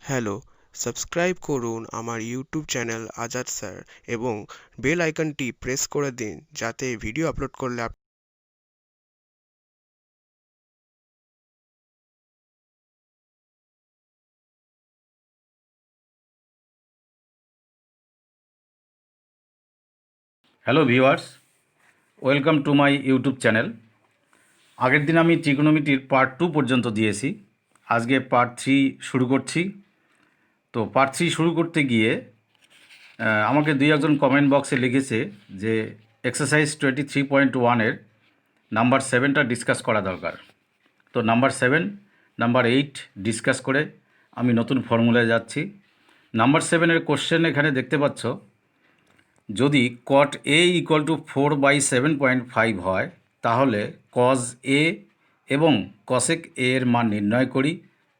Hello, subscribe করুন আমার YouTube channel Azad sir এবং বেল আইকনটি প্রেস করে দিন যাতে ভিডিও আপলোড করলে hello viewers, welcome to my YouTube channel. আগের দিন আমি ট্রিগোনোমেট্রির পার্ট 2 পর্যন্ত দিয়েছি। আজকে পার্ট 3 শুরু করছি। তো পার্ট 3 শুরু করতে গিয়ে আমাকে দুই একজন কমেন্ট বক্সে লিখেছে যে এক্সারসাইজ 23.1-এর নাম্বার 7টা ডিসকাস করা দরকার। তো নাম্বার 7, নাম্বার 8 ডিসকাস করে আমি নতুন ফর্মুলায় যাচ্ছি। নাম্বার 7-এর কোশ্চেন এখানে দেখতে পাচ্ছ, যদি কট এ ইকুয়াল টু 4/7.5 হয় তাহলে কজ এ এবং কসেক এ এর মান নির্ণয় করি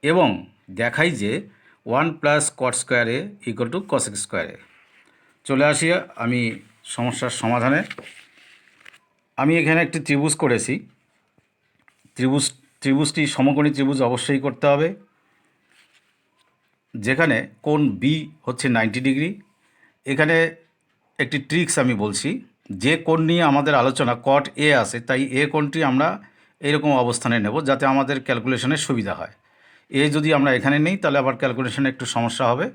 এবং দেখাই যে 1 + cot square A equal to cosec square A. চলে আসি আমি সমস্যার সমাধানে। আমি এখানে একটি ত্রিভুজ করেছি। ত্রিভুজটি সমকোণী ত্রিভুজ অবশ্যই করতে হবে, যেখানে কোণ বি হচ্ছে 90 ডিগ্রি। এখানে একটি ট্রিক্স আমি বলছি, যে কোণ নিয়ে আমাদের আলোচনা কট এ আছে, তাই এ কোণটি আমরা এইরকম অবস্থানে নেব যাতে আমাদের ক্যালকুলেশনের সুবিধা হয়। এ যদি আমরা এখানে নিই তাহলে আবার ক্যালকুলেশনে একটু সমস্যা হবে,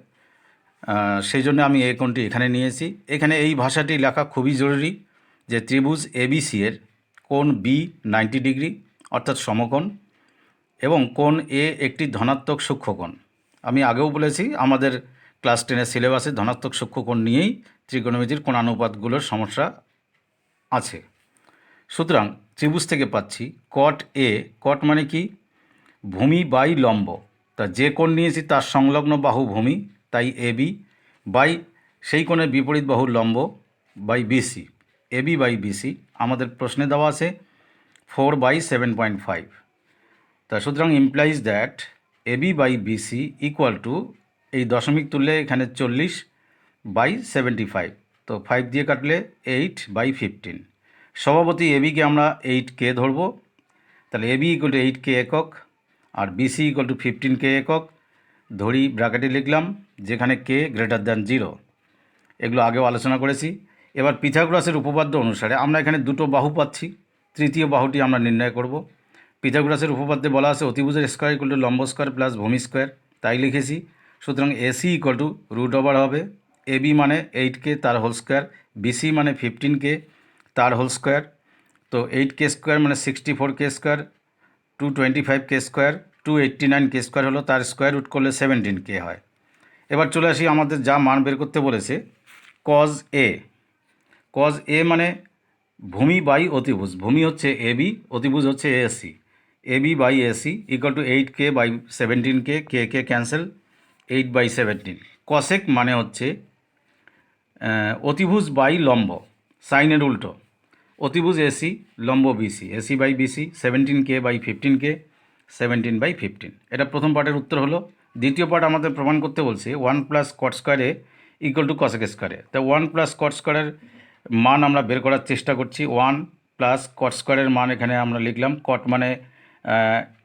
সেই জন্য আমি এ কোণটি এখানে নিয়েছি। এখানে এই ভাষাটি লেখা খুবই জরুরি যে ত্রিভুজ এবিসি এর কোণ বি 90 ডিগ্রি অর্থাৎ সমকোণ এবং কোণ এ একটি ধনাত্মক সূক্ষ্মকোণ। আমি আগেও বলেছি আমাদের ক্লাস 10-এর সিলেবাসে ধনাত্মক সূক্ষ্মকোণ নিয়েই ত্রিকোণমিতির কোণানুপাতগুলোর সমস্যা আছে। সুতরাং ত্রিভুজ থেকে পাচ্ছি কট এ, কট মানে কি? ভূমি বাই লম্ব। তা যে কোণ নিয়েছি তার সংলগ্ন বাহু ভূমি, তাই এবি বাই সেই কোণের বিপরীত বাহু লম্ব by BC. AB by BC আমাদের প্রশ্নে দেওয়া আছে 4/7.5। তা সুতরাং implies that AB by BC equal to, এই দশমিক তুললে এখানে 40/75, তো 5 দিয়ে কাটলে 8/15। স্বভাবতই এবিকে আমরা 8K ধরবো, তাহলে এবি ইকুয়াল টু 8K একক আর বিসি ইকুয়াল টু 15K একক ধরি, ব্র্যাকেটে লিখলাম, যেখানে K গ্রেটার দ্যান 0। এগুলো আগেও আলোচনা করেছি। এবার পিথাগোরাসের উপপাদ্য অনুসারে আমরা এখানে দুটো বাহু পাচ্ছি, তৃতীয় বাহুটি আমরা নির্ণয় করব। পিথাগোরাসের উপপাদ্যে বলা আছে অতিভুজের স্কোয়ার ইকুয়াল টু লম্ব স্কোয়ার প্লাস ভূমি স্কোয়ার, তাই লিখেছি। সুতরাং AC equal to root over হবে এবি মানে 8K তার হোল স্কোয়ার, বিসি মানে 15K তার হোল স্কোয়ার। তো 8K স্কোয়ার মানে 64K square, 225K square, 289K square হলো, তার স্কোয়ার রুট করলে 17K হয়। এবার চলে আসি আমাদের যা মান বের করতে বলেছে কজ এ। কজ এ মানে ভূমি বাই অতিভুজ। ভূমি হচ্ছে এবি, অতিভুজ হচ্ছে AC. AB by AC equal to 8K/17K, K K cancel, 8/17। Cosec মানে হচ্ছে অতিভুজ বাই লম্ব, সাইনের উল্টো। অতিভুজ এসি, লম্ব BC, AC by BC, 17K/15K, 17/15। এটা প্রথম পার্টের উত্তর হলো। দ্বিতীয় পার্ট আমাদের প্রমাণ করতে বলছে 1 + কট স্কোয়ারে ইকুয়াল টু কসেক স্কোয়ারে। তা 1 + কট স্কোয়ারের মান আমরা বের করার চেষ্টা করছি। 1 + কট স্কোয়ারের মান এখানে আমরা লিখলাম, কট মানে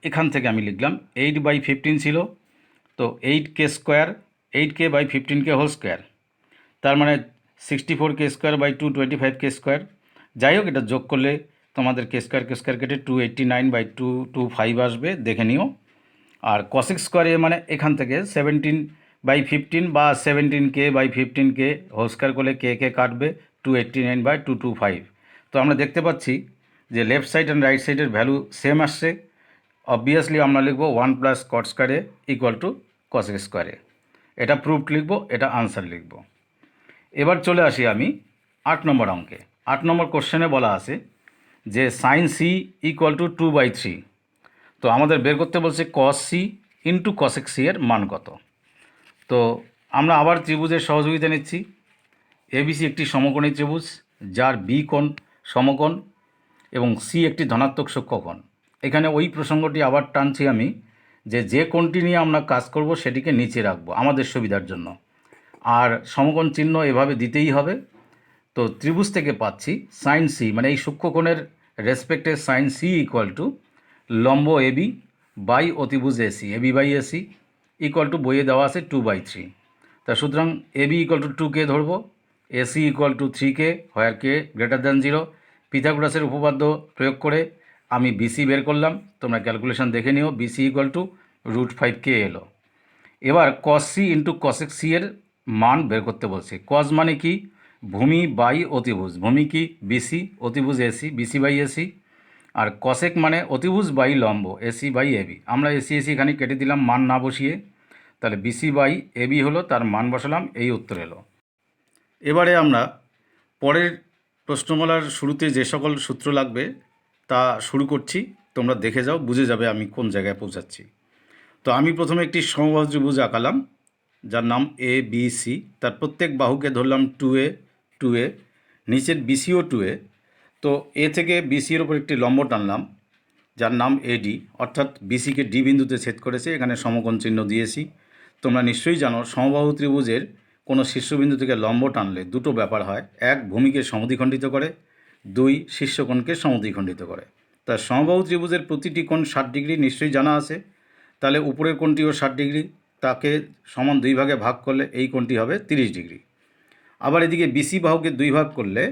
এখান থেকে আমি লিখলাম 8/15 ছিল, তো 8K square, 8K/15K whole square, তার মানে 64K square by 225K square. যাই হোক, এটা যোগ করলে তোমাদের কে স্কোয়ার কেটে 289/225 আসবে, দেখে নিও। আর কসেক স্কোয়ার এ মানে এখান থেকে 17/15 বা 17K/15K হোল স্কোয়ার করলে কে কে কাটবে, 289/225। তো আমরা দেখতে পাচ্ছি যে লেফট সাইড অ্যান্ড রাইট সাইডের ভ্যালু সেম আসছে। অবভিয়াসলি আমরা লিখব 1 + কট স্কোয়ারে ইকুয়াল টু কসেক স্কোয়ারে। এটা প্রুফড লিখব, এটা আনসার লিখব। এবার চলে আসি আমি 8 নম্বর অঙ্কে। 8 নম্বর কোশ্চেনে বলা আছে যে সাইন সি ইকুয়াল টু 2/3। তো আমাদের বের করতে বলছে cos C into cosec C এর মান কত। তো আমরা আবার ত্রিভুজের সহযোগিতা নিচ্ছি। এবিসি একটি সমকোণী ত্রিভুজ যার বি কোণ সমকোণ এবং সি একটি ধনাত্মক সূক্ষ্মকোণ। এখানে ওই প্রসঙ্গটি আবার টানছি আমি, যে কোণটি নিয়ে আমরা কাজ করব সেটিকে নিচে রাখবো আমাদের সুবিধার জন্য, আর সমকোণ চিহ্ন এভাবে দিতেই হবে। তো ত্রিভুজ থেকে পাচ্ছি সাইন সি মানে এই সূক্ষ্মকোণের রেসপেক্টে সাইন সি ইকুয়াল টু লম্ব এবি বাই অতিভুজ AC, AB by AC equal to বইয়ে দেওয়া আছে 2/3। তা সুতরাং এবি ইকুয়াল টু 2K ধরবো, এসি ইকুয়াল টু 3K, হোয়ার কে গ্রেটার দ্যান 0। পিথাগোরাসের উপপাদ্য প্রয়োগ করে আমি বিসি বের করলাম, তোমরা ক্যালকুলেশন দেখে নিও। বিসি ইকুয়াল টু √5K এলো। এবার cos C into cosec C এর মান বের করতে বলছে। কস মানে কি? ভূমি বাই অতিভুজ। ভূমি কি? বিসি, অতিভুজ এসি, বিসি বাই এসি। আর কসেক মানে অতিভুজ বাই লম্ব, এসি বাই এবি। আমরা এসি এসি এখানে কেটে দিলাম মান না বসিয়ে, তাহলে বিসি বাই এবি হলো, তার মান বসালাম, এই উত্তর এলো। এবারে আমরা পরের প্রশ্নমালার শুরুতে যে সকল সূত্র লাগবে তা শুরু করছি। তোমরা দেখে যাও, বুঝে যাবে আমি কোন জায়গায় পৌঁছাচ্ছি। তো আমি প্রথমে একটি সমবাহু ত্রিভুজ আঁকালাম যার নাম এ বি সি। তার প্রত্যেক বাহুকে ধরলাম 2A, নিচের বিসিও 2A। তো এ থেকে বিসির ওপর একটি লম্ব টানলাম যার নাম এডি, অর্থাৎ বিসিকে ডি বিন্দুতে ছেদ করেছে, এখানে সমকোণ চিহ্ন দিয়েছি। তোমরা নিশ্চয়ই জানো সমবাহু ত্রিভুজের কোনো শীর্ষবিন্দু থেকে লম্ব টানলে দুটো ব্যাপার হয়, এক ভূমিকে সমদ্বিখণ্ডিত করে, দুই শীর্ষকোণকে সমদ্বিখণ্ডিত করে। তা সমবাহু ত্রিভুজের প্রতিটি কোণ 60 ডিগ্রি নিশ্চয়ই জানা আছে। তাহলে উপরের কোণটিও 60 ডিগ্রি, তাকে সমান দুই ভাগে ভাগ করলে এই কোণটি হবে 30 ডিগ্রি। আবার এদিকে বিসি বাহুকে দুই ভাগ করলে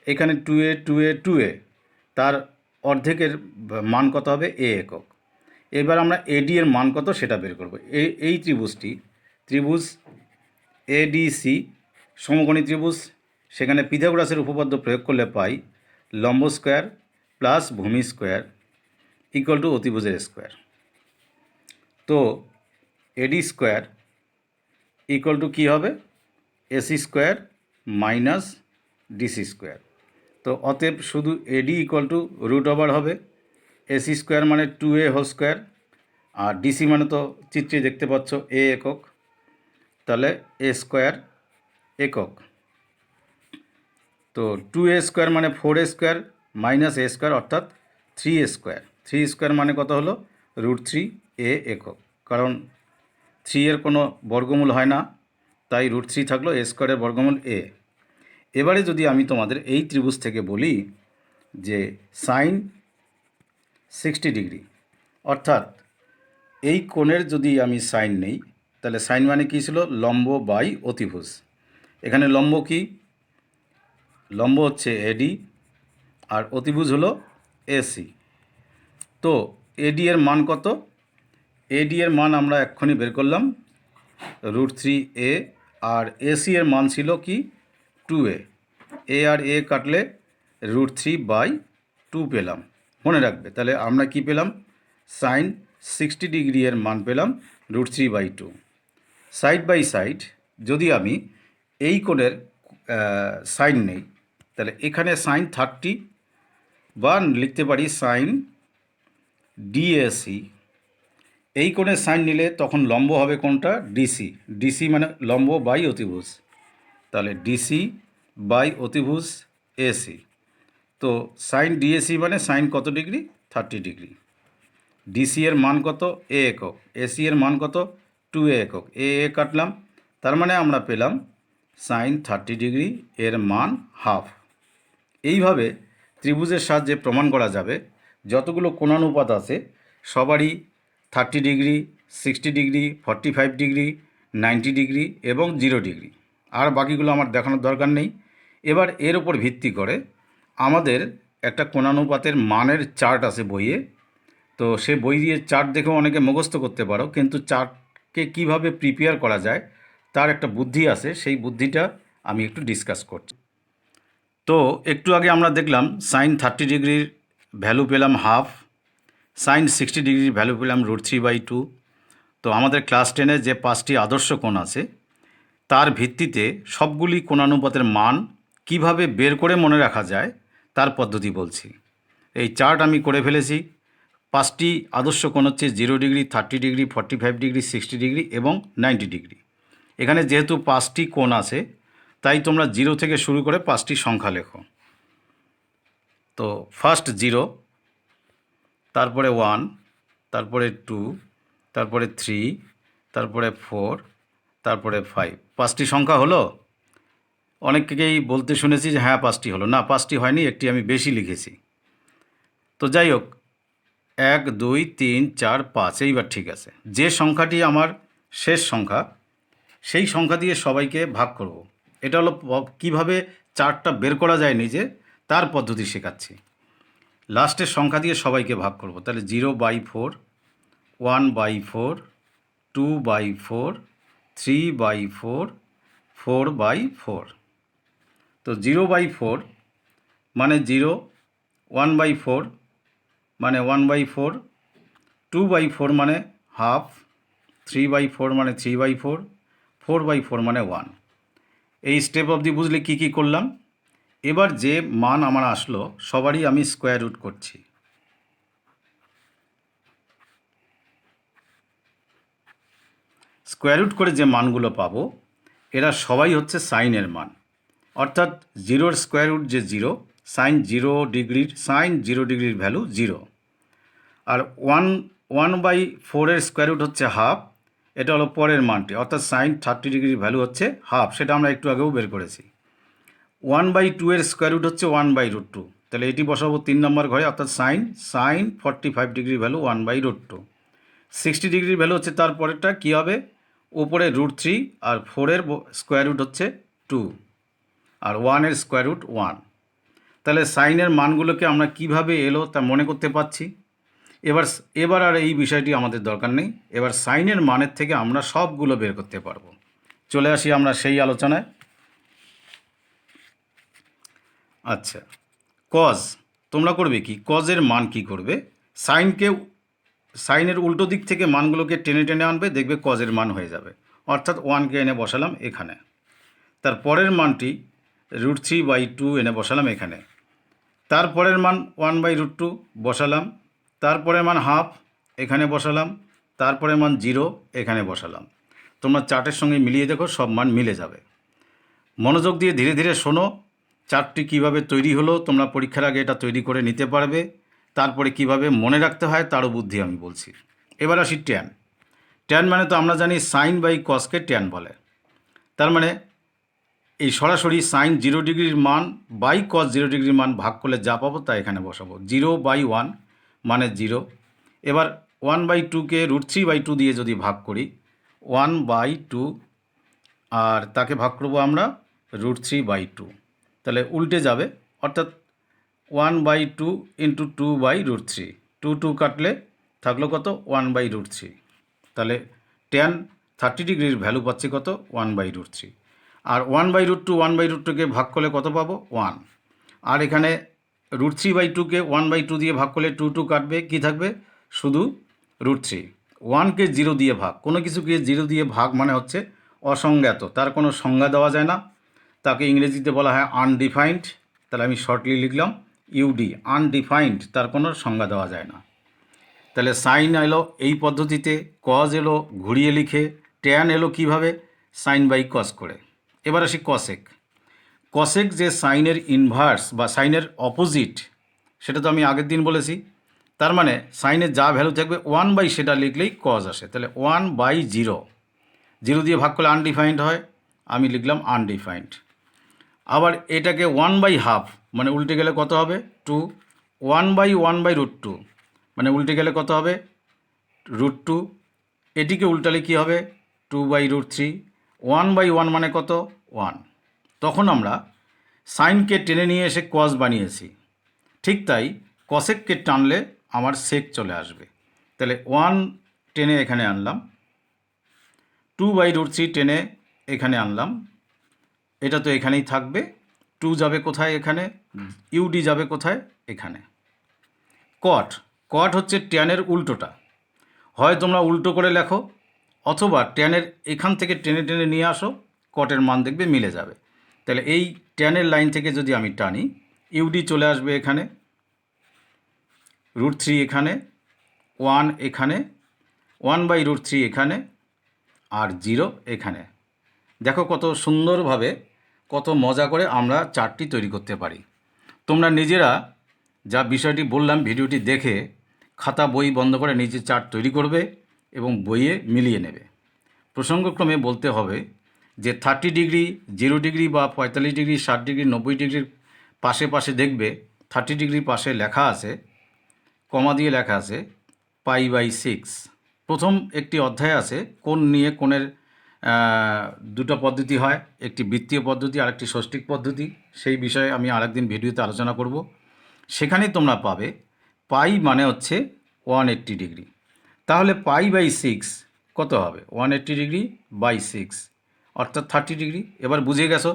এখানে 2A, তার অর্ধেকের মান কত হবে? এ একক। এবার আমরা এডি এর মান কত সেটা বের করব। এই ত্রিভুজ এডিসি সমকোণী ত্রিভুজ, সেখানে পিথাগোরাসের উপপাদ্য প্রয়োগ করলে পাই লম্ব স্কোয়ার প্লাস ভূমি স্কোয়ার ইকুয়াল টু অতিভুজের স্কোয়ার। তো এডি স্কোয়ার ইকুয়াল টু কী হবে? AC square minus DC square. তো অতএব শুধু এডি ইকুয়াল টু √ওভার হবে এসি স্কোয়ার মানে 2A হোল স্কোয়ার, আর ডিসি মানে তো চিত্রে দেখতে পাচ্ছ এ একক, তাহলে এ স্কোয়ার একক। তো 2A স্কোয়ার মানে 4A স্কোয়ার মাইনাস এ স্কোয়ার অর্থাৎ 3A স্কোয়ার। 3 স্কোয়ার মানে কত হলো? √3A একক, কারণ 3 এর কোনো বর্গমূল হয় না, তাই √3 থাকলো, এ স্কোয়ারের বর্গমূল এ। এবারে যদি আমি তোমাদের এই ত্রিভুজ থেকে বলি যে সাইন 60 ডিগ্রি, অর্থাৎ এই কোণের যদি আমি সাইন নেই, তাহলে সাইন মানে কী ছিল? লম্ব বাই অতিভুজ। এখানে লম্ব কি? লম্ব হচ্ছে এডি আর অতিভুজ হলো এসি। তো এডি এর মান কত? এডি এর মান আমরা এক্ষুনি বের করলাম √3A, আর এসি এর মান ছিল কি? 2A। এ আর এ কাটলে √3/2 পেলাম, মনে রাখবে। তাহলে আমরা কি পেলাম? সাইন 60 ডিগ্রি এর মান পেলাম √3/2। সাইড বাই সাইড যদি আমি এই কোণের সাইন নেই, তাহলে এখানে সাইন 30 বা লিখতে পারি সাইন ডিএসি। এই কোণের সাইন নিলে তখন লম্ব হবে কোনটা? ডিসি। ডিসি মানে লম্ব বাই অতিভুজ, তাহলে ডিসি বাই অতিভুজ এসি। তো সাইন ডিএসি মানে সাইন কত ডিগ্রি? 30 ডিগ্রি। ডিসি এর মান কত? এ একক। এসি এর মান কত? 2A একক। এ কাটলাম, তার মানে আমরা পেলাম সাইন 30 ডিগ্রি এর মান হাফ। এইভাবে ত্রিভুজের সাহায্যে প্রমাণ করা যাবে যতগুলো কোণানুপাত আছে সবারই 30 ডিগ্রি, 60 ডিগ্রি, 45 ডিগ্রি, 90 ডিগ্রি এবং 0 ডিগ্রি। আর বাকিগুলো আমার দেখানোর দরকার নেই। এবার এর ওপর ভিত্তি করে আমাদের একটা কোণানুপাতের মানের চার্ট আছে বইয়ে। তো সে বই দিয়ে চার্ট দেখেও অনেকে মুখস্থ করতে পারো, কিন্তু চার্টকে কিভাবে প্রিপেয়ার করা যায় তার একটা বুদ্ধি আছে, সেই বুদ্ধিটা আমি একটু ডিসকাস করছি। তো একটু আগে আমরা দেখলাম সাইন 30 ডিগ্রির ভ্যালু পেলাম হাফ, সাইন 60 ডিগ্রির ভ্যালু পেলাম √3/2। তো আমাদের ক্লাস 10-এ যে 5টি আদর্শ কোণ আছে তার ভিত্তিতে সবগুলি কোণানুপাতের মান কিভাবে বের করে মনে রাখা যায় তার পদ্ধতি বলছি। এই চার্ট আমি করে ফেলেছি। 5টি আদর্শ কোণ হচ্ছে 0 ডিগ্রি, 30 ডিগ্রি, 45 ডিগ্রি, 60 ডিগ্রি এবং 90 ডিগ্রি। এখানে যেহেতু 5টি কোণ আছে তাই তোমরা 0 থেকে শুরু করে 5টি সংখ্যা লেখো। তো ফার্স্ট 0, তারপরে 1, তারপরে 2, তারপরে 3, তারপরে 4, তারপরে 5। 5টি সংখ্যা হলো? অনেককেই বলতে শুনেছি যে হ্যাঁ 5টি হলো। না, 5টি হয়নি, একটি আমি বেশি লিখেছি। তো যাই হোক, 1, 2, 3, 4, 5 এইবার ঠিক আছে। যে সংখ্যাটি আমার শেষ সংখ্যা, সেই সংখ্যা দিয়ে সবাইকে ভাগ করব। এটা হলো কীভাবে চার্টটা বের করা যায় নিজে, তার পদ্ধতি শেখাচ্ছি। লাস্টের সংখ্যা দিয়ে সবাইকে ভাগ করব। তাহলে 0/4, 1/4, 2/4, 3/4, 4/4। তো 0/4 মানে 0, 1/4 মানে 1/4, 2/4 মানে হাফ, 3/4 মানে 3/4, 4/4 মানে 1। এই স্টেপ অবধি বুঝলে কী কী করলাম। এবার যে মান আমার আসলো সবারই আমি স্কোয়ার রুট করছি। স্কোয়ার রুট করে যে মানগুলো পাবো এরা সবাই হচ্ছে সাইনের মান, অর্থাৎ 0-র স্কোয়ার রুট যে 0, সাইন 0 ডিগ্রির ভ্যালু 0। আর 1/4 স্কোয়ার রুট হচ্ছে হাফ, এটা হলো পরের মানটি, অর্থাৎ সাইন 30 ডিগ্রির ভ্যালু হচ্ছে হাফ, সেটা আমরা একটু আগেও বের করেছি। 1/2 স্কোয়ার রুট হচ্ছে 1/√2, তাহলে এটি বসাবো 3 নম্বর ঘরে, অর্থাৎ সাইন 45 ডিগ্রির ভ্যালু 1/√2। 60 ডিগ্রির ভ্যালু হচ্ছে তার পরেরটা কী হবে, ওপরে √3 আর 4-এর স্কোয়ার রুট হচ্ছে 2 আর 1-এর স্কোয়ার রুট 1। তাহলে সাইনের মানগুলোকে আমরা কিভাবে এলো তা মনে করতে পারছি। এবার আর এই বিষয়টি আমাদের দরকার নেই। এবার সাইনের মানের থেকে আমরা সবগুলো বের করতে পারবো। চলে আসি আমরা সেই আলোচনায়। আচ্ছা, কজ তোমরা করবে কি, কজের মান কি করবে, সাইনের উল্টো দিক থেকে মানগুলোকে টেনে টেনে আনবে, দেখবে কজের মান হয়ে যাবে। অর্থাৎ 1কে এনে বসালাম এখানে, তার পরের মানটি √3/2 এনে বসালাম এখানে, তারপরের মান 1/√2 বসালাম, তারপরের মান হাফ এখানে বসালাম, তারপরের মান 0 এখানে বসালাম। তোমরা চার্টের সঙ্গে মিলিয়ে দেখো, সব মান মিলে যাবে। মনোযোগ দিয়ে ধীরে ধীরে শোনো, চার্টটি কিভাবে তৈরি হলো তোমরা পরীক্ষার আগে এটা তৈরি করে নিতে পারবে। তারপরে কিভাবে মনে রাখতে হয় তারও বুদ্ধি আমি বলছি। এবার আসি ট্যান মানে তো আমরা জানি সাইন বাই কসকে ট্যান বলে। তার মানে এই সরাসরি সাইন 0 ডিগ্রির মান বাই কস 0 ডিগ্রির মান ভাগ করলে যা পাবো তা এখানে বসাবো। 0/1 মানে 0। এবার 1/2কে √3/2 দিয়ে যদি ভাগ করি, 1/2 আর তাকে ভাগ করবো আমরা √3/2, তাহলে উল্টে যাবে, অর্থাৎ 1/2 ইন্টু 2/√3, 2 কাটলে থাকলো কত, 1/√3। তাহলে ট্যান 30 ডিগ্রির ভ্যালু পাচ্ছি কত, 1/√3। আর 1/√2 1/√2কে ভাগ করলে কত পাবো, 1। আর এখানে √3/2কে 1/2 দিয়ে ভাগ করলে 2 কাটবে, কি থাকবে, শুধু √3। 1কে 0 দিয়ে ভাগ, কোনো কিছুকে 0 দিয়ে ভাগ মানে হচ্ছে অসংজ্ঞাত, তার কোনো সংজ্ঞা দেওয়া যায় না, তাকে ইংরেজিতে বলা হয় আনডিফাইন্ড। তাহলে আমি শর্টলি লিখলাম ইউডি, আনডিফাইন্ড, তার কোনো সংজ্ঞা দেওয়া যায় না। তাহলে সাইন এলো এই পদ্ধতিতে, কজ এলো ঘুরিয়ে লিখে, ট্যান এলো কিভাবে, সাইন বাই কস করে। এবার আসি কসেক যে সাইনের ইনভার্স বা সাইনের অপোজিট, সেটা তো আমি আগের দিন বলেছি। তার মানে সাইনের যা ভ্যালু থাকবে 1/, সেটা লিখলেই কজ আসে। তাহলে 1/0, 0 দিয়ে ভাগ করলে আনডিফাইন্ড হয়, আমি লিখলাম আনডিফাইন্ড। আবার এটাকে 1/2 মানে উল্টে গেলে কত হবে, 2। 1/1/√2 মানে উল্টে গেলে কত হবে, √2। এটিকে উল্টালে কি হবে, 2/√3। 1/1 মানে কত, 1। তখন আমরা সাইনকে টেনে নিয়ে এসে কস বানিয়েছি, ঠিক তাই কসেককে টানলে আমার সেক চলে আসবে। তাহলে 1 টেনে এখানে আনলাম, 2/√3 টেনে এখানে আনলাম, এটা তো এখানেই থাকবে, 2 যাবে কোথায়, এখানে, ইউডি যাবে কোথায়, এখানে। কট হচ্ছে ট্যানের উল্টোটা, হয় তোমরা উল্টো করে লেখো, অথবা ট্যানের এখান থেকে টেনে টেনে নিয়ে আসো, কটের মান দেখবে মিলে যাবে। তাহলে এই ট্যানের লাইন থেকে যদি আমি টানি, ইউডি চলে আসবে এখানে, √3 এখানে, 1 এখানে, 1/√3 এখানে, আর 0 এখানে। দেখো কত সুন্দরভাবে, কত মজা করে আমরা চার্টটি তৈরি করতে পারি। তোমরা নিজেরা যা বিষয়টি বললাম ভিডিওটি দেখে খাতা বই বন্ধ করে নিজে চার্ট তৈরি করবে এবং বইয়ে মিলিয়ে নেবে। প্রসঙ্গক্রমে বলতে হবে যে 30 ডিগ্রি, 0 ডিগ্রি বা 45 ডিগ্রি, 60 ডিগ্রি, 90 ডিগ্রির পাশে পাশে দেখবে 30 ডিগ্রির পাশে লেখা আছে, কমা দিয়ে লেখা আছে π/6, প্রথম একটি অধ্যায় আছে কোণ নিয়ে, কোণের দুটো পদ্ধতি হয়, একটি বৃত্তীয় পদ্ধতি আর একটি ষষ্ঠিক পদ্ধতি। সেই বিষয়ে আমি আরেকদিন ভিডিওতে আলোচনা করব। সেখানে তোমরা পাবে পাই মানে হচ্ছে 180 ডিগ্রি। তাহলে পাই বাই 6 কত হবে? 180 ডিগ্রি বাই 6 অর্থাৎ 30 ডিগ্রি। এবার বুঝে গেছো?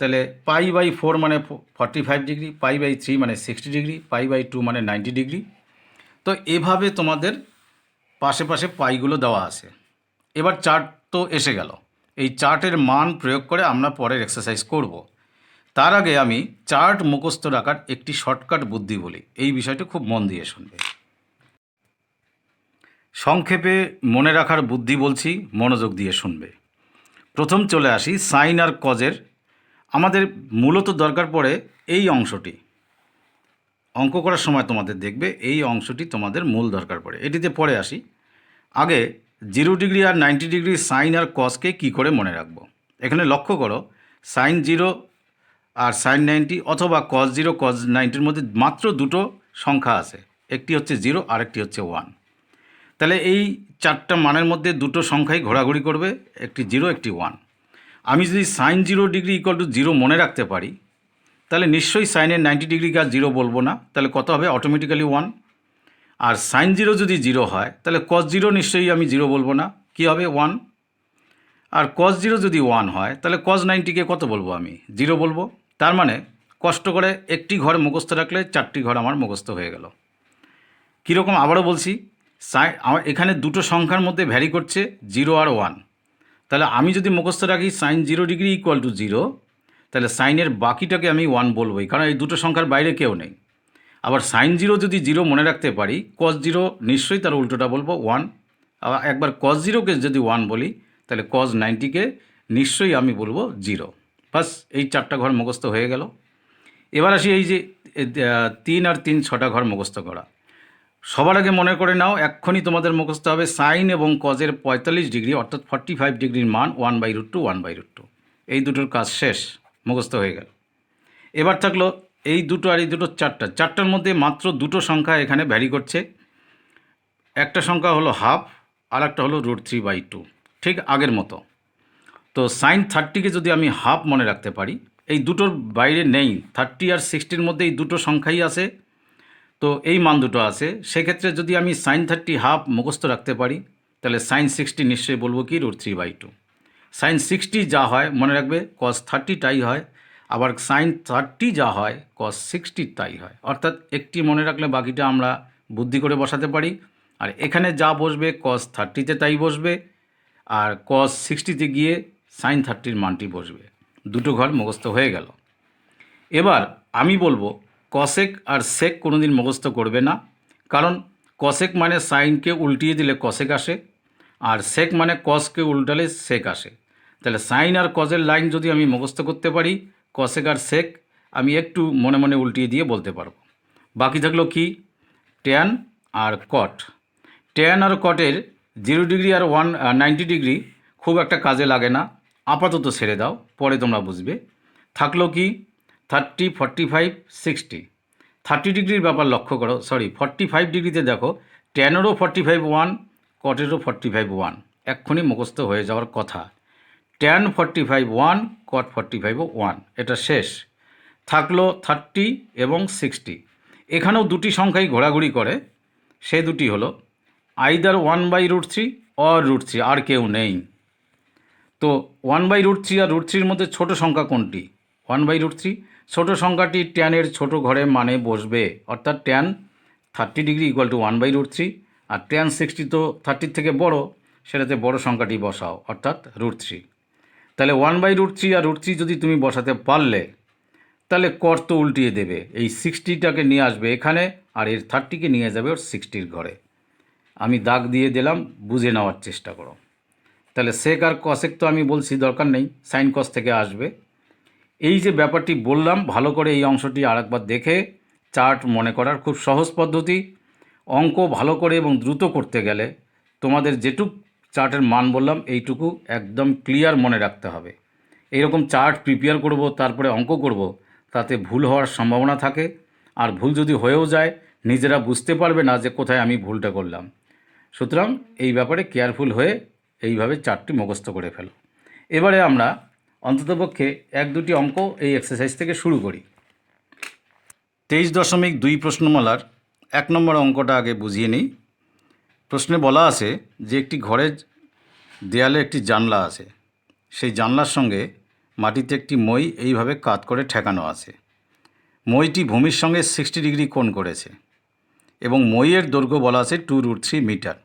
তাহলে পাই বাই 4 মানে 45 ডিগ্রি, পাই বাই 3 মানে 60 ডিগ্রি, পাই বাই 2 মানে 90 ডিগ্রি। তো এভাবে তোমাদের পাশে পাশে পাইগুলো দেওয়া আছে। এবার চার্ট তো এসে গেল, এই চার্টের মান প্রয়োগ করে আমরা পরের এক্সারসাইজ করব। তার আগে আমি চার্ট মুখস্থ রাখার একটি শর্টকাট বুদ্ধি বলি, এই বিষয়টা খুব মন দিয়ে শুনবে। সংক্ষেপে মনে রাখার বুদ্ধি বলছি, মনোযোগ দিয়ে শুনবে। প্রথম চলে আসি সাইন আর কজের। আমাদের মূলত দরকার পড়ে এই অংশটি, অঙ্ক করার সময় তোমাদের দেখবে এই অংশটি তোমাদের মূল দরকার পড়ে। এটিতে পরে আসি। আগে 0 ডিগ্রি আর 90 ডিগ্রি সাইন আর কজকে কী করে মনে রাখবো? এখানে লক্ষ্য করো, সাইন 0 আর সাইন 90 অথবা কজ 0 কজ 90-র মধ্যে মাত্র দুটো সংখ্যা আছে, একটি হচ্ছে 0 আর একটি হচ্ছে 1। তাহলে এই চারটা মানের মধ্যে দুটো সংখ্যাই ঘোরাঘুরি করবে, একটি 0 একটি 1। আমি যদি সাইন 0 ডিগ্রি ইকুয়াল টু 0 মনে রাখতে পারি, তাহলে নিশ্চয়ই সাইনের 90 ডিগ্রিকে আর 0 বলবো না, তাহলে কত হবে? অটোমেটিক্যালি 1। আর সাইন 0 যদি 0 হয় তাহলে কজ 0 নিশ্চয়ই আমি 0 বলবো না, কী হবে? 1। আর কজ 0 যদি 1 হয় তাহলে কজ 90-কে কত বলবো? আমি 0 বলবো। তার মানে কষ্ট করে একটি ঘর মুখস্থ রাখলে চারটি ঘর আমার মুখস্থ হয়ে গেল। কীরকম? আবারও বলছি, আমার এখানে দুটো সংখ্যার মধ্যে ভ্যারি করছে 0 আর 1। তাহলে আমি যদি মুখস্থ রাখি সাইন 0 ডিগ্রি ইকুয়াল টু 0, তাহলে সাইনের বাকিটাকে আমি 1 বলবোই, কারণ এই দুটো সংখ্যার বাইরে কেউ নেই। আবার সাইন 0 যদি 0 মনে রাখতে পারি, কজ 0 নিশ্চয়ই তার উল্টোটা বলবো 1। আবার একবার কজ 0-কে যদি 1 বলি, তাহলে কজ 90-কে নিশ্চয়ই আমি বলবো 0। বাস, এই চারটা ঘর মুখস্থ হয়ে গেল। এবার আসি এই যে 3 আর 3 6টা ঘর মুখস্থ করা। সবার আগে মনে করে নাও, এক্ষুনি তোমাদের মুখস্থ হবে সাইন এবং কজের 45 ডিগ্রি অর্থাৎ 45 ডিগ্রির মান 1/√2 1/√2। এই দুটোর কাজ শেষ, মুখস্থ হয়ে গেল। এবার থাকলো এই দুটো আর এই দুটো, চারটার মধ্যে মাত্র দুটো সংখ্যা এখানে ভ্যারি করছে। একটা সংখ্যা হলো হাফ আর একটা হলো √3/2, ঠিক আগের মতো। তো সাইন 30-কে যদি আমি হাফ মনে রাখতে পারি, এই দুটোর বাইরে নেই, 30 আর 60-র মধ্যে এই দুটো সংখ্যাই আছে, তো এই মান দুটো আছে। সেক্ষেত্রে যদি আমি সাইন 30 হাফ মুখস্থ রাখতে পারি, তাহলে সাইন 60 নিশ্চয়ই বলবো কি? √3/2। সাইন 60 যা হয় মনে রাখবে কস 30 তাই হয়, আবার সাইন 30 যা হয় কস 60 তাই হয়। অর্থাৎ একটি মনে রাখলে বাকিটা আমরা বুদ্ধি করে বসাতে পারি। আর এখানে যা বসবে কস 30-তে তাই বসবে, আর কস 60-তে গিয়ে সাইন 30-র মানটি বসবে। দুটো ঘর মুখস্থ হয়ে গেল। এবার আমি বলবো কসেক আর সেক কোনো দিন মুখস্থ করবে না, কারণ কসেক মানে সাইনকে উল্টিয়ে দিলে কসেক আসে, আর সেক মানে কসকে উল্টালে সেক আসে। তাহলে সাইন আর কজের লাইন যদি আমি মুখস্থ করতে পারি, কসেক আর সেক আমি একটু মনে মনে উল্টিয়ে দিয়ে বলতে পারবো। বাকি থাকলো কি? ট্যান আর কট। ট্যান আর কটের 0 ডিগ্রি আর 90 ডিগ্রি খুব একটা কাজে লাগে না, আপাতত ছেড়ে দাও, পরে তোমরা বুঝবে। থাকলো কি? 30 45 60। 30 ডিগ্রির ব্যাপার লক্ষ্য করো, 45 ডিগ্রিতে দেখো, ট্যানেরও 45 1, কটেরও 45 1, এক্ষুনি মুখস্থ হয়ে যাওয়ার কথা। ট্যান 45 1, কট 45 1, এটা শেষ। থাকলো 30 এবং 60। এখানেও দুটি সংখ্যাই ঘোরাঘুরি করে, সে দুটি হলো আইদার 1/√3 অর √3, আর কেউ নেই। তো 1/√3 আর √3-র মধ্যে ছোট সংখ্যা কোনটি? 1/√3। ছোট সংখ্যাটি ট্যানের ছোট ঘরে মানে বসবে, অর্থাৎ ট্যান 30 ডিগ্রি ইকুয়াল টু 1/√3, আর ট্যান 60 তো 30-র থেকে বড়, সেটাতে বড় সংখ্যাটি বসাও, অর্থাৎ √3। তাহলে 1/√3 আর √3 যদি তুমি বসাতে পারলে, তাহলে কর তো উল্টিয়ে দেবে, এই 60টাকে নিয়ে আসবে এখানে, আর এর 30-কে নিয়ে যাবে ওর 60-র ঘরে। আমি দাগ দিয়ে দিলাম, বুঝে নেওয়ার চেষ্টা করো। তাহলে সেক আর কসেক তো আমি বলছি দরকার নেই, সাইন কস থেকে আসবে। এই যে ব্যাপারটি বললাম, ভালো করে এই অংশটি আরেকবার দেখে চার্ট মনে করার খুব সহজ পদ্ধতি। অঙ্ক ভালো করে এবং দ্রুত করতে গেলে তোমাদের যেটুক চার্টের মান বললাম এইটুকু একদম ক্লিয়ার মনে রাখতে হবে। এইরকম চার্ট প্রিপেয়ার করব, তারপরে অঙ্ক করব, তাতে ভুল হওয়ার সম্ভাবনা থাকে। আর ভুল যদি হয়েও যায়, নিজেরা বুঝতে পারবে না যে কোথায় আমি ভুলটা করলাম। সুতরাং এই ব্যাপারে কেয়ারফুল হয়ে এইভাবে চারটি মুখস্থ করে ফেলো। এবারে আমরা অন্ততপক্ষে 1-2টি অঙ্ক এই এক্সারসাইজ থেকে শুরু করি। 23.2 প্রশ্নমালার 1 নম্বর অঙ্কটা আগে বুঝিয়ে নিই। প্রশ্নে বলা আছে যে একটি ঘরের দেয়ালে একটি জানলা আছে, সেই জানলার সঙ্গে মাটিতে একটি মই এইভাবে কাত করে ঠেকানো আছে। মইটি ভূমির সঙ্গে 60 ডিগ্রি কোণ করেছে এবং মইয়ের দৈর্ঘ্য বলা আছে 2√3 মিটার।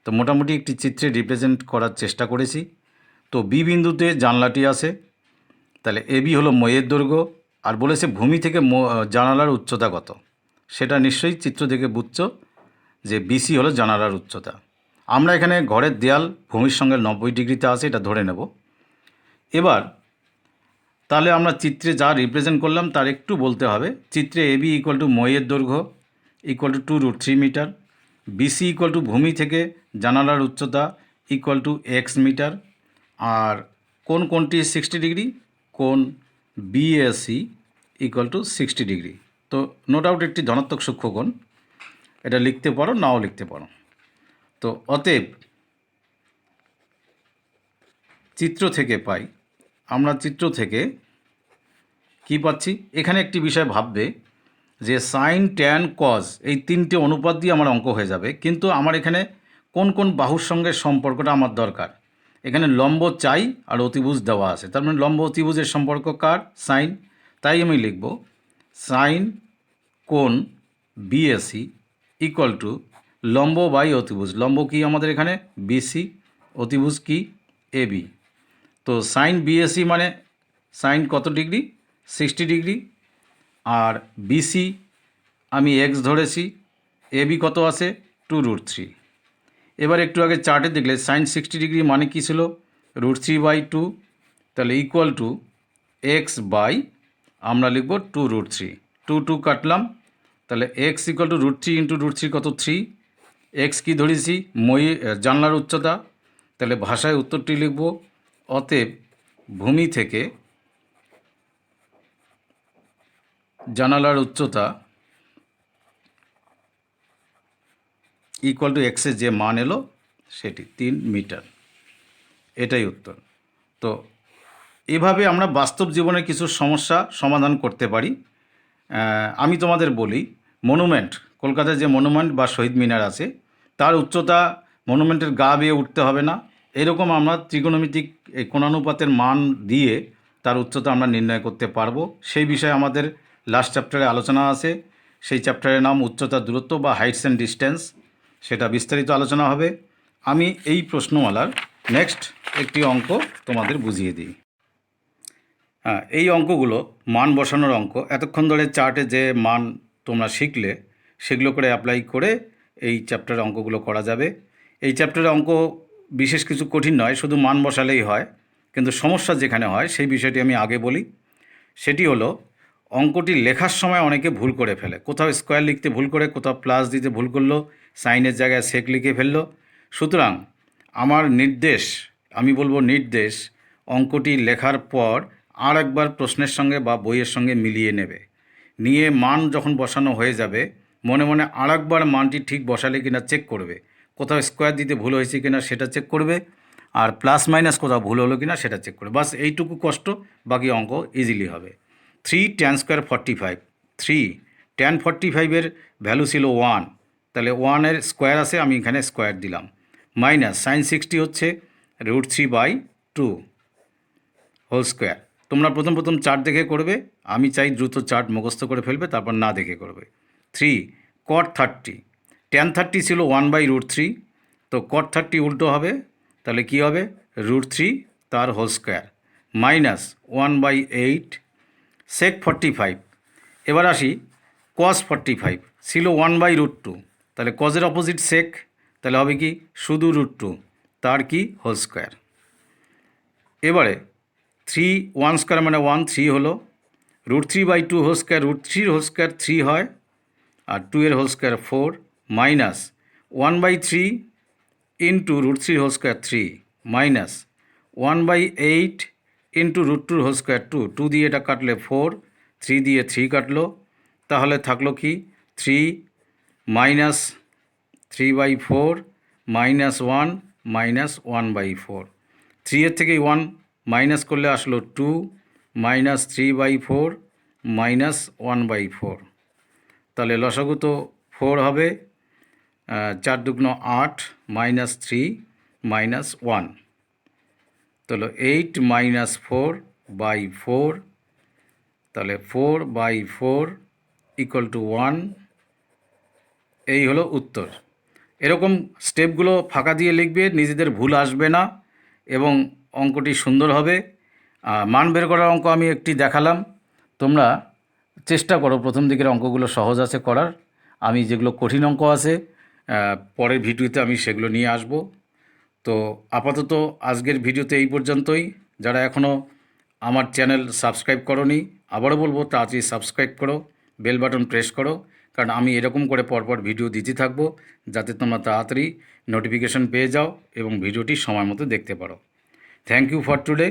তো মোটামুটি একটি চিত্রে রিপ্রেজেন্ট করার চেষ্টা করেছি। তো বি বিন্দুতে জানলাটি আছে, তাহলে এবি হলো মইয়ের দৈর্ঘ্য, আর বলেছে ভূমি থেকে জানালার উচ্চতা কত, সেটা নিশ্চয়ই চিত্র দেখে বুঝছো যে বিসি হলো জানালার উচ্চতা। আমরা এখানে ঘরের দেয়াল ভূমির সঙ্গে 90 ডিগ্রিতে আছে এটা ধরে নেব। এবার তাহলে আমরা চিত্রে যা রিপ্রেজেন্ট করলাম তার একটু বলতে হবে। চিত্রে এবি ইকুয়াল টু মইয়ের দৈর্ঘ্য equal to 2√3 metre, BC equal to ভূমি থেকে জানালার উচ্চতা ইকুয়াল টু এক্স মিটার, আর কোনটি 60 ডিগ্রি, কোণ বিএসি ইকুয়াল টু 60 ডিগ্রি। তো নো ডাউট একটি ধনাত্মক সূক্ষ্মকোণ, এটা লিখতে পারো নাও লিখতে পারো। তো অতএব চিত্র থেকে পাই, আমরা চিত্র থেকে কি পাচ্ছি, এখানে একটি বিষয় ভাববে যে সাইন ট্যান কজ এই 3টে অনুপাত দিয়ে আমার অঙ্ক হয়ে যাবে, কিন্তু আমার এখানে কোন বাহুর সঙ্গে সম্পর্কটা আমার দরকার। এখানে লম্ব চাই আর অতিভুজ দেওয়া আছে, তার মানে লম্ব অতিভুজের সম্পর্ক কার, সাইন। তাই আমি লিখব সাইন কোণ বিএসি ইকুয়াল টু লম্ব বাই অতিভুজ। লম্ব কি আমাদের এখানে বিসি, অতিভুজ কি এবি। তো সাইন বিএসি মানে সাইন কত ডিগ্রি, 60 ডিগ্রি, আর বিসি আমি এক্স ধরেছি, এবি কত আছে 2√3। এবার একটু আগে চার্টে দেখলে সাইন 60 ডিগ্রি মানে কী ছিল, √3/2, তাহলে ইকুয়াল টু এক্স বাই আমরা লিখব 2√3, 2 কাটলাম, তাহলে এক্স ইকুয়াল টু √3 ইন্টু √3 কত 3, এক্স কি ধরেছি জানলার উচ্চতা, তাহলে ভাষায় উত্তরটি লিখব অতএব ভূমি থেকে জানালার উচ্চতা ইকুয়াল টু এক্সের যে মান এলো সেটি 3 মিটার, এটাই উত্তর। তো এভাবে আমরা বাস্তব জীবনে কিছু সমস্যা সমাধান করতে পারি। আমি তোমাদের বলি, মনুমেন্ট, কলকাতায় যে মনুমেন্ট বা শহীদ মিনার আছে তার উচ্চতা মনুমেন্টের গা বেয়ে উঠতে হবে না, এরকম আমরা ত্রিকোণমিতিক এই কোণানুপাতের মান দিয়ে তার উচ্চতা আমরা নির্ণয় করতে পারবো। সেই বিষয়ে আমাদের লাস্ট চ্যাপ্টারে আলোচনা আছে, সেই চ্যাপ্টারের নাম উচ্চতা দূরত্ব বা হাইটস অ্যান্ড ডিস্টেন্স, সেটা বিস্তারিত আলোচনা হবে। আমি এই প্রশ্নমালার নেক্সট একটি অঙ্ক তোমাদের বুঝিয়ে দিই। হ্যাঁ, এই অঙ্কগুলো মান বসানোর অঙ্ক। এতক্ষণ ধরে চার্টে যে মান তোমরা শিখলে সেগুলো করে অ্যাপ্লাই করে এই চ্যাপ্টারের অঙ্কগুলো করা যাবে। এই চ্যাপ্টারের অঙ্ক বিশেষ কিছু কঠিন নয়, শুধু মান বসালেই হয়, কিন্তু সমস্যা যেখানে হয় সেই বিষয়টি আমি আগে বলি। সেটি হলো অঙ্কটি লেখার সময় অনেকে ভুল করে ফেলে, কোথাও স্কোয়ার লিখতে ভুল করে, কোথাও প্লাস দিতে ভুল করলো, সাইনের জায়গায় সেক লিখে ফেললো। সুতরাং আমার নির্দেশ, আমি বলবো নির্দেশ, অঙ্কটি লেখার পর আর একবার প্রশ্নের সঙ্গে বা বইয়ের সঙ্গে মিলিয়ে নেবে, নিয়ে মান যখন বসানো হয়ে যাবে মনে মনে আর একবার মানটি ঠিক বসালে কিনা চেক করবে, কোথাও স্কোয়ার দিতে ভুল হয়েছে কিনা সেটা চেক করবে, আর প্লাস মাইনাস কোথাও ভুল হলো কিনা সেটা চেক করবে। বাস এইটুকু কষ্ট, বাকি অঙ্ক ইজিলি হবে। 3 tan স্কোয়ার 45, 3 tan 45-এর ভ্যালু ছিল 1, তাহলে 1-এর স্কোয়ার আছে, আমি এখানে স্কোয়ার দিলাম, মাইনাস সাইন 60 হচ্ছে √3/2 হোল স্কোয়ার। তোমরা প্রথম চার্ট দেখে করবে, আমি চাই দ্রুত চার্ট মুখস্থ করে ফেলবে, তারপর না দেখে করবে। 3 cot 30, tan 30 ছিল 1/√3, তো cot 30 উল্টো হবে, তাহলে কি হবে √3 তার হোল স্কোয়ার মাইনাস 1/8 sec 45। এবার আসি cos 45 ছিল 1/√2, তাহলে কজের অপোজিট সেক, তাহলে হবে কি শুধু √2 তার কি হোল স্কোয়ার। এবারে 3 1 স্কোয়ার মানে 1, 3 হলো, √3/2 হোল স্কোয়ার, √3 হোল স্কোয়ার 3 হয়, আর 2 এর whole square 4 minus 1/3 into √3 whole square 3 minus 1/8 into √2 whole square 2, 2 দিয়ে এটা কাটলে 4, 3 দিয়ে 3 কাটলো, তাহলে থাকলো কি 3 মাইনাস 3/4 -1 -1/4। 3 এর থেকে 1 মাইনাস করলে আসলো 2 -3/4 -1/4। তাহলে লসাগু তো 4 হবে, 4 দুগুণ 8 -3 -1, তাহলে 8 -4/4, তাহলে 4/4 = 1। এই হলো উত্তর। এরকম স্টেপগুলো ফাঁকা দিয়ে লিখবে, নিজেদের ভুল আসবে না এবং অঙ্কটি সুন্দর হবে। মান বের করার অঙ্ক আমি একটি দেখালাম, তোমরা চেষ্টা করো প্রথম দিকের অঙ্কগুলো সহজ আছে করার। আমি যেগুলো কঠিন অঙ্ক আছে পরের ভিডিওতে আমি সেগুলো নিয়ে আসব। তো আপাতত আজকের ভিডিওতে এই পর্যন্তই। যারা এখনও আমার চ্যানেল সাবস্ক্রাইব করোনি, আবারও বলবো তাড়াতাড়ি সাবস্ক্রাইব করো, বেল বাটন প্রেস করো, কারণ আমি এরকম করে পরপর ভিডিও দিতে থাকবো যাতে তোমরা তাড়াতাড়ি নোটিফিকেশন পেয়ে যাও এবং ভিডিওটি সময় মতো দেখতে পারো। Thank you for today.